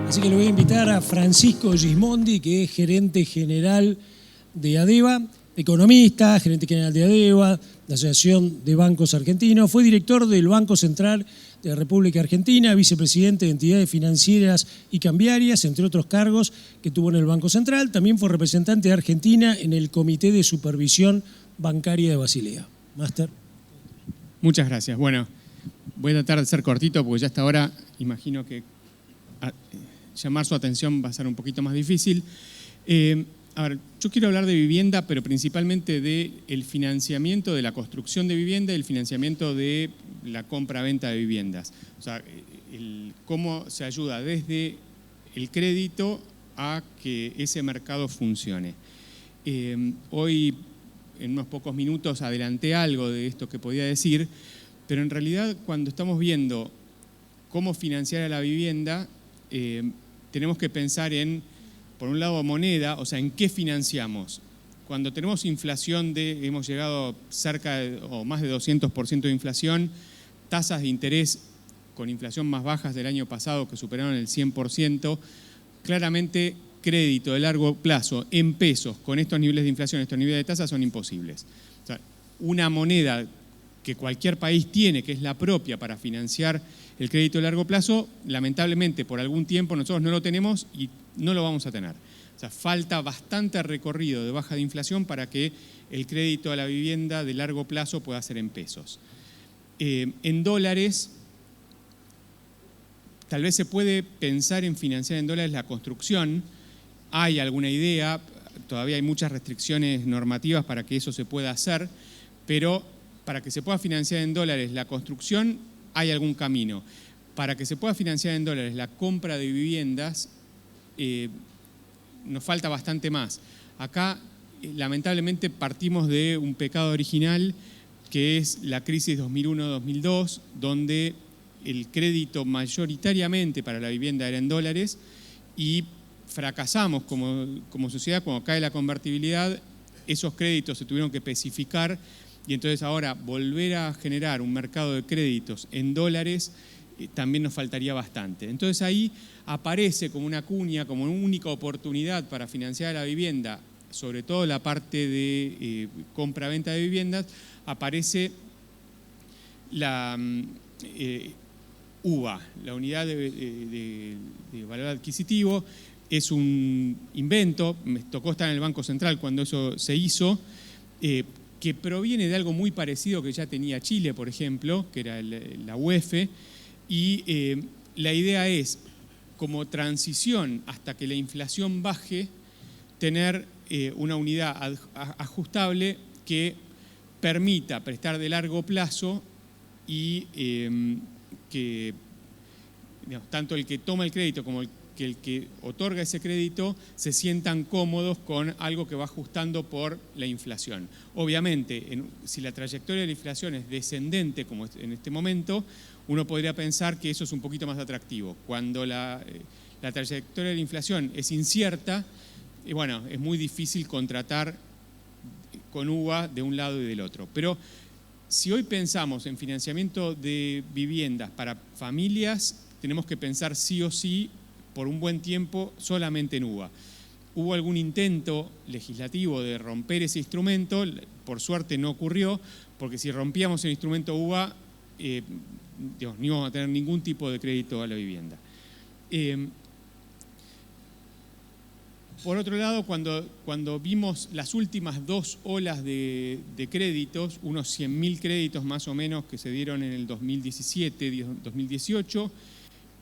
Así que le voy a invitar a Francisco Gismondi, que es gerente general de ADEVA, economista, gerente general de ADEVA, la Asociación de Bancos Argentinos. Fue director del Banco Central de la República Argentina, vicepresidente de entidades financieras y cambiarias, entre otros cargos que tuvo en el Banco Central. También fue representante de Argentina en el Comité de Supervisión Bancaria de Basilea. Máster. Muchas gracias. Bueno, voy a tratar de ser cortito porque ya hasta ahora imagino que llamar su atención va a ser un poquito más difícil. A ver, yo quiero hablar de vivienda, pero principalmente del financiamiento de la construcción de vivienda y el financiamiento de la compra-venta de viviendas. O sea, cómo se ayuda desde el crédito a que ese mercado funcione. Hoy, en unos pocos minutos, adelanté algo de esto que podía decir, pero en realidad cuando estamos viendo cómo financiar a la vivienda, tenemos que pensar en, por un lado, moneda, o sea, en qué financiamos. Cuando tenemos inflación hemos llegado cerca o más de 200% de inflación, tasas de interés con inflación más bajas del año pasado que superaron el 100%, claramente crédito de largo plazo en pesos con estos niveles de inflación, estos niveles de tasas son imposibles. O sea, una moneda que cualquier país tiene, que es la propia para financiar el crédito de largo plazo, lamentablemente por algún tiempo nosotros no lo tenemos y no lo vamos a tener. O sea, falta bastante recorrido de baja de inflación para que el crédito a la vivienda de largo plazo pueda ser en pesos. En dólares, tal vez se puede pensar en financiar en dólares la construcción. Hay alguna idea, todavía hay muchas restricciones normativas para que eso se pueda hacer, pero para que se pueda financiar en dólares la construcción, hay algún camino. Para que se pueda financiar en dólares la compra de viviendas, nos falta bastante más. Acá, lamentablemente, partimos de un pecado original, que es la crisis 2001-2002, donde el crédito mayoritariamente para la vivienda era en dólares y fracasamos como sociedad. Cuando cae la convertibilidad, esos créditos se tuvieron que especificar y entonces ahora volver a generar un mercado de créditos en dólares también nos faltaría bastante. Entonces ahí aparece como una cuña, como una única oportunidad para financiar la vivienda, sobre todo la parte de compra-venta de viviendas, aparece la UVA, la unidad de valor adquisitivo. Es un invento, me tocó estar en el Banco Central cuando eso se hizo, que proviene de algo muy parecido que ya tenía Chile, por ejemplo, que era la UEF, y la idea es, como transición hasta que la inflación baje, tener una unidad ajustable que permita prestar de largo plazo y que tanto el que toma el crédito como el que otorga ese crédito se sientan cómodos con algo que va ajustando por la inflación. Obviamente, si la trayectoria de la inflación es descendente, como en este momento, uno podría pensar que eso es un poquito más atractivo. Cuando la trayectoria de la inflación es incierta, bueno, es muy difícil contratar con UVA de un lado y del otro. Pero si hoy pensamos en financiamiento de viviendas para familias, tenemos que pensar sí o sí por un buen tiempo solamente en UVA. Hubo algún intento legislativo de romper ese instrumento, por suerte no ocurrió, porque si rompíamos el instrumento UVA, no íbamos a tener ningún tipo de crédito a la vivienda. Por otro lado, cuando vimos las últimas dos olas de créditos, unos 100.000 créditos más o menos que se dieron en el 2017-2018,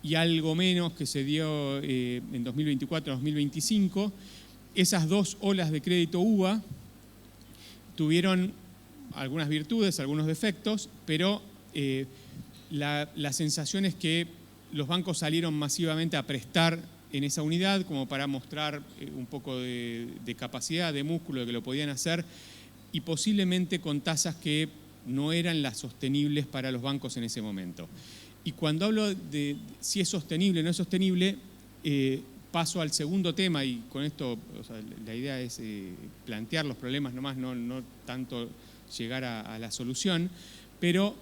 y algo menos que se dio en 2024-2025, esas dos olas de crédito UVA tuvieron algunas virtudes, algunos defectos, pero la sensación es que los bancos salieron masivamente a prestar en esa unidad como para mostrar un poco de capacidad, de músculo, de que lo podían hacer, y posiblemente con tasas que no eran las sostenibles para los bancos en ese momento. Y cuando hablo de si es sostenible o no es sostenible, paso al segundo tema, y con esto, o sea, la idea es plantear los problemas nomás, no tanto llegar a la solución, pero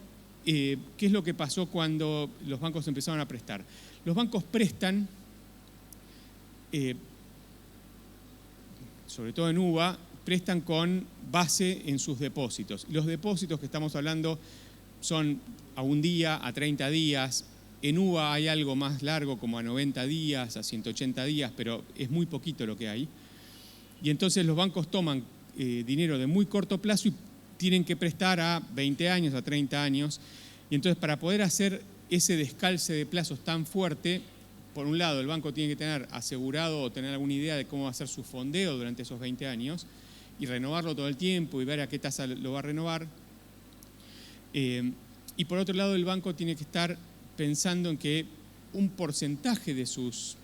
¿qué es lo que pasó cuando los bancos empezaron a prestar? Los bancos prestan sobre todo en UVA, prestan con base en sus depósitos. Los depósitos que estamos hablando son a un día, a 30 días. En UVA hay algo más largo, como a 90 días, a 180 días, pero es muy poquito lo que hay. Y entonces los bancos toman dinero de muy corto plazo y tienen que prestar a 20 años, a 30 años. Y entonces para poder hacer ese descalce de plazos tan fuerte, por un lado el banco tiene que tener asegurado o tener alguna idea de cómo va a ser su fondeo durante esos 20 años y renovarlo todo el tiempo y ver a qué tasa lo va a renovar. Y por otro lado el banco tiene que estar pensando en que un porcentaje de sus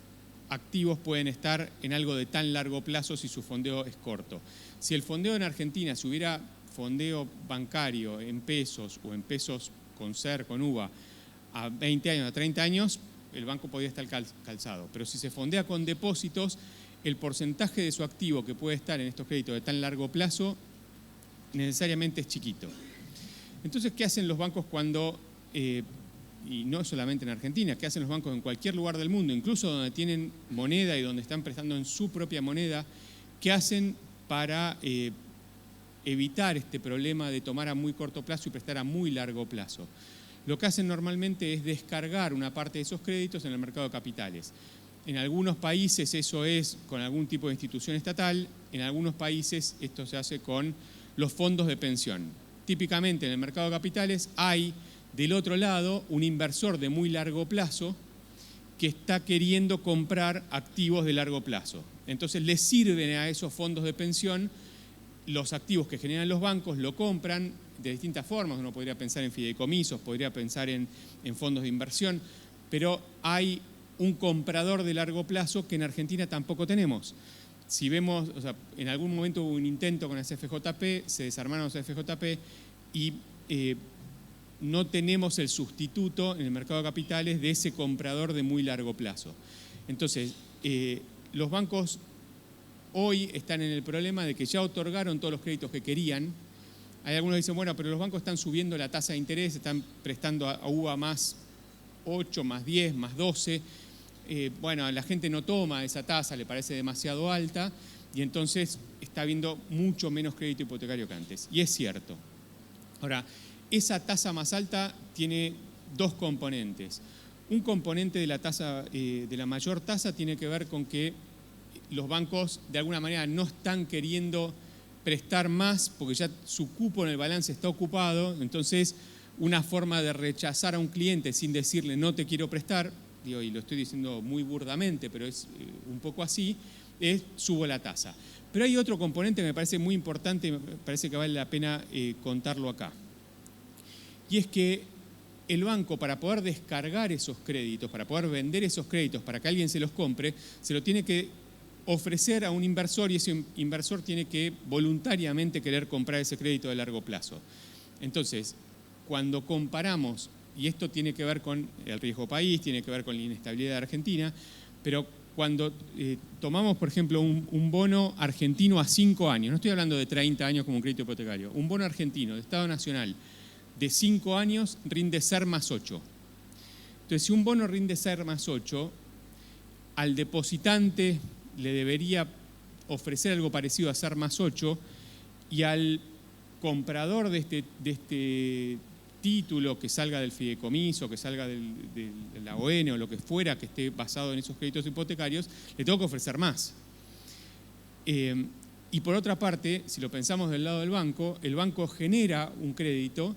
activos pueden estar en algo de tan largo plazo si su fondeo es corto. Si el fondeo en Argentina, si hubiera fondeo bancario en pesos o en pesos con SER, con UVA, a 20 años, a 30 años, el banco podría estar calzado. Pero si se fondea con depósitos, el porcentaje de su activo que puede estar en estos créditos de tan largo plazo necesariamente es chiquito. Entonces, ¿qué hacen los bancos cuando, y no solamente en Argentina, qué hacen los bancos en cualquier lugar del mundo, incluso donde tienen moneda y donde están prestando en su propia moneda, qué hacen para evitar este problema de tomar a muy corto plazo y prestar a muy largo plazo? Lo que hacen normalmente es descargar una parte de esos créditos en el mercado de capitales. En algunos países eso es con algún tipo de institución estatal, en algunos países esto se hace con los fondos de pensión. Típicamente en el mercado de capitales hay del otro lado un inversor de muy largo plazo que está queriendo comprar activos de largo plazo. Entonces les sirven a esos fondos de pensión los activos que generan los bancos, lo compran de distintas formas. Uno podría pensar en fideicomisos, podría pensar en fondos de inversión, pero hay un comprador de largo plazo que en Argentina tampoco tenemos. Si vemos, o sea, en algún momento hubo un intento con las FJP, se desarmaron las FJP y no tenemos el sustituto en el mercado de capitales de ese comprador de muy largo plazo. Entonces, los bancos hoy están en el problema de que ya otorgaron todos los créditos que querían. Hay algunos que dicen, bueno, pero los bancos están subiendo la tasa de interés, están prestando a UVA más 8, más 10, más 12. Bueno, la gente no toma esa tasa, le parece demasiado alta y entonces está habiendo mucho menos crédito hipotecario que antes. Y es cierto. Ahora, esa tasa más alta tiene dos componentes. Un componente de la tasa, de la mayor tasa tiene que ver con que los bancos de alguna manera no están queriendo prestar más porque ya su cupo en el balance está ocupado. Entonces, una forma de rechazar a un cliente sin decirle no te quiero prestar, digo, y lo estoy diciendo muy burdamente, pero es un poco así, es subo la tasa. Pero hay otro componente que me parece muy importante y me parece que vale la pena contarlo acá. Y es que el banco, para poder descargar esos créditos, para poder vender esos créditos, para que alguien se los compre, se lo tiene que ofrecer a un inversor y ese inversor tiene que voluntariamente querer comprar ese crédito de largo plazo. Entonces, cuando comparamos, y esto tiene que ver con el riesgo país, tiene que ver con la inestabilidad de Argentina, pero cuando tomamos, por ejemplo, un bono argentino a 5 años, no estoy hablando de 30 años como un crédito hipotecario, un bono argentino de Estado Nacional de 5 años rinde SER más 8. Entonces, si un bono rinde SER más 8, al depositante le debería ofrecer algo parecido a SER más 8 y al comprador de este título que salga del fideicomiso, que salga de la ON o lo que fuera que esté basado en esos créditos hipotecarios, le tengo que ofrecer más. Y por otra parte, si lo pensamos del lado del banco, el banco genera un crédito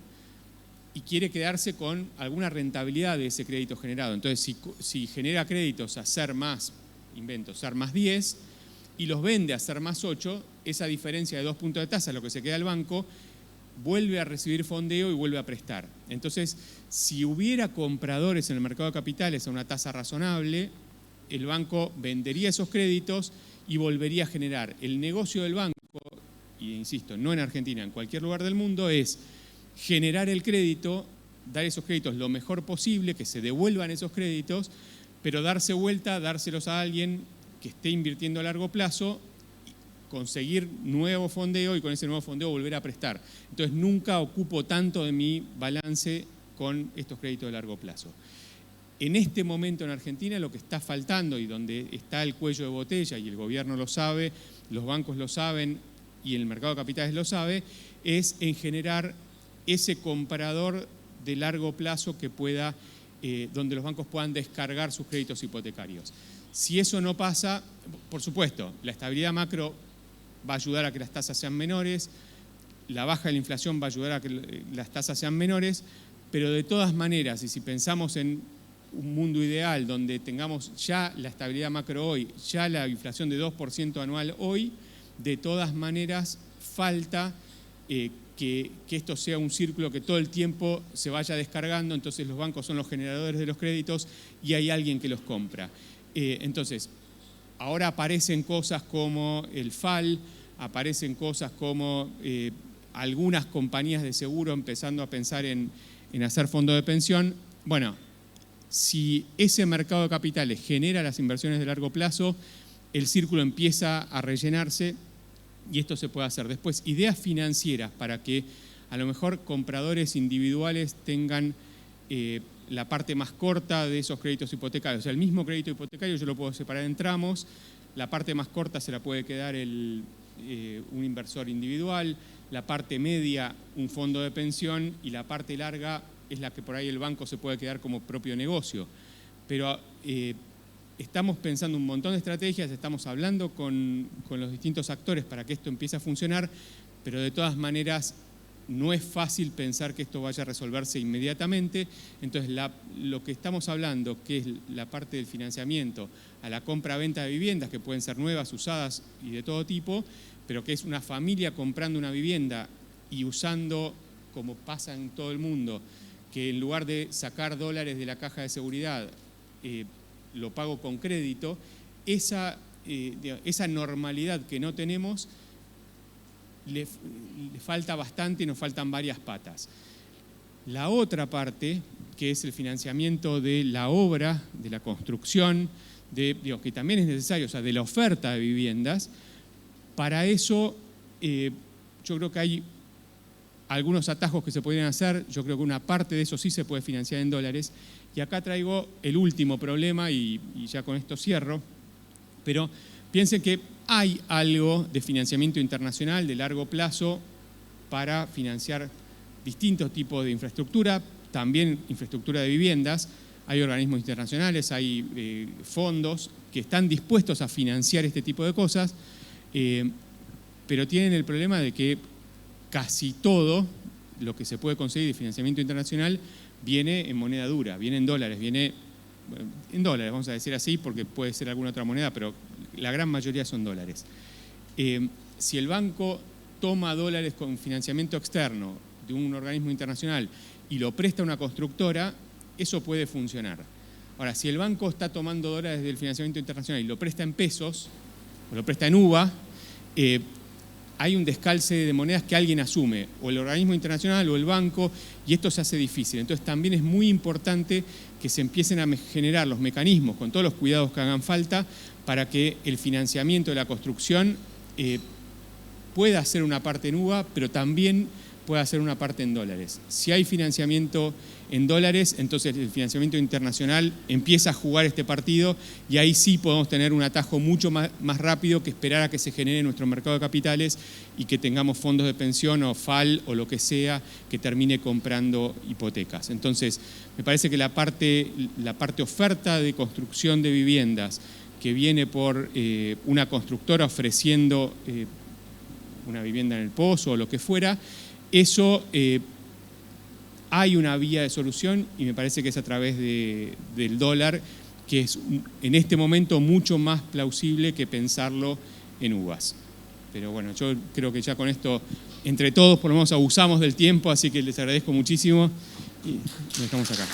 y quiere quedarse con alguna rentabilidad de ese crédito generado. Entonces, si genera créditos a SER más, SER más 10, y los vende a SER más 8, esa diferencia de 2 puntos de tasa, lo que se queda el banco, vuelve a recibir fondeo y vuelve a prestar. Entonces, si hubiera compradores en el mercado de capitales a una tasa razonable, el banco vendería esos créditos y volvería a generar. El negocio del banco, y insisto, no en Argentina, en cualquier lugar del mundo, es generar el crédito, dar esos créditos lo mejor posible, que se devuelvan esos créditos, pero darse vuelta, dárselos a alguien que esté invirtiendo a largo plazo, conseguir nuevo fondeo y con ese nuevo fondeo volver a prestar. Entonces nunca ocupo tanto de mi balance con estos créditos de largo plazo. En este momento en Argentina lo que está faltando y donde está el cuello de botella, y el gobierno lo sabe, los bancos lo saben y el mercado de capitales lo sabe, es en generar ese comprador de largo plazo que pueda, donde los bancos puedan descargar sus créditos hipotecarios. Si eso no pasa, por supuesto, la estabilidad macro va a ayudar a que las tasas sean menores, la baja de la inflación va a ayudar a que las tasas sean menores, pero de todas maneras, y si pensamos en un mundo ideal donde tengamos ya la estabilidad macro hoy, ya la inflación de 2% anual hoy, de todas maneras falta que esto sea un círculo que todo el tiempo se vaya descargando, entonces los bancos son los generadores de los créditos y hay alguien que los compra. Entonces, ahora aparecen cosas como el FAL, aparecen cosas como algunas compañías de seguro empezando a pensar en hacer fondos de pensión. Bueno, si ese mercado de capitales genera las inversiones de largo plazo, el círculo empieza a rellenarse y esto se puede hacer. Después, ideas financieras para que a lo mejor compradores individuales tengan la parte más corta de esos créditos hipotecarios. O sea, el mismo crédito hipotecario yo lo puedo separar en tramos, la parte más corta se la puede quedar un inversor individual, la parte media un fondo de pensión y la parte larga es la que por ahí el banco se puede quedar como propio negocio. Pero estamos pensando un montón de estrategias, estamos hablando con los distintos actores para que esto empiece a funcionar, pero de todas maneras no es fácil pensar que esto vaya a resolverse inmediatamente. Entonces, lo que estamos hablando, que es la parte del financiamiento a la compra-venta de viviendas, que pueden ser nuevas, usadas y de todo tipo, pero que es una familia comprando una vivienda y usando, como pasa en todo el mundo, que en lugar de sacar dólares de la caja de seguridad, lo pago con crédito, esa normalidad que no tenemos le falta bastante y nos faltan varias patas. La otra parte, que es el financiamiento de la obra, de la construcción, que también es necesario, o sea, de la oferta de viviendas, para eso yo creo que hay algunos atajos que se podrían hacer. Yo creo que una parte de eso sí se puede financiar en dólares. Y acá traigo el último problema y ya con esto cierro. Pero piensen que hay algo de financiamiento internacional de largo plazo para financiar distintos tipos de infraestructura, también infraestructura de viviendas. Hay organismos internacionales, hay fondos que están dispuestos a financiar este tipo de cosas, pero tienen el problema de que casi todo lo que se puede conseguir de financiamiento internacional viene en moneda dura, viene en dólares, vamos a decir así, porque puede ser alguna otra moneda, pero la gran mayoría son dólares. Si el banco toma dólares con financiamiento externo de un organismo internacional y lo presta a una constructora, eso puede funcionar. Ahora, si el banco está tomando dólares del financiamiento internacional y lo presta en pesos, o lo presta en UVA, hay un descalce de monedas que alguien asume, o el organismo internacional o el banco, y esto se hace difícil. Entonces también es muy importante que se empiecen a generar los mecanismos, con todos los cuidados que hagan falta, para que el financiamiento de la construcción pueda hacer una parte en UVA, pero también pueda hacer una parte en dólares. Si hay financiamiento en dólares, entonces el financiamiento internacional empieza a jugar este partido y ahí sí podemos tener un atajo mucho más rápido que esperar a que se genere nuestro mercado de capitales y que tengamos fondos de pensión o FAL o lo que sea que termine comprando hipotecas. Entonces, me parece que la parte oferta de construcción de viviendas que viene por una constructora ofreciendo una vivienda en el pozo o lo que fuera, eso hay una vía de solución y me parece que es a través del dólar, que es en este momento mucho más plausible que pensarlo en uvas. Pero bueno, yo creo que ya con esto, entre todos, por lo menos abusamos del tiempo, así que les agradezco muchísimo y nos dejamos acá.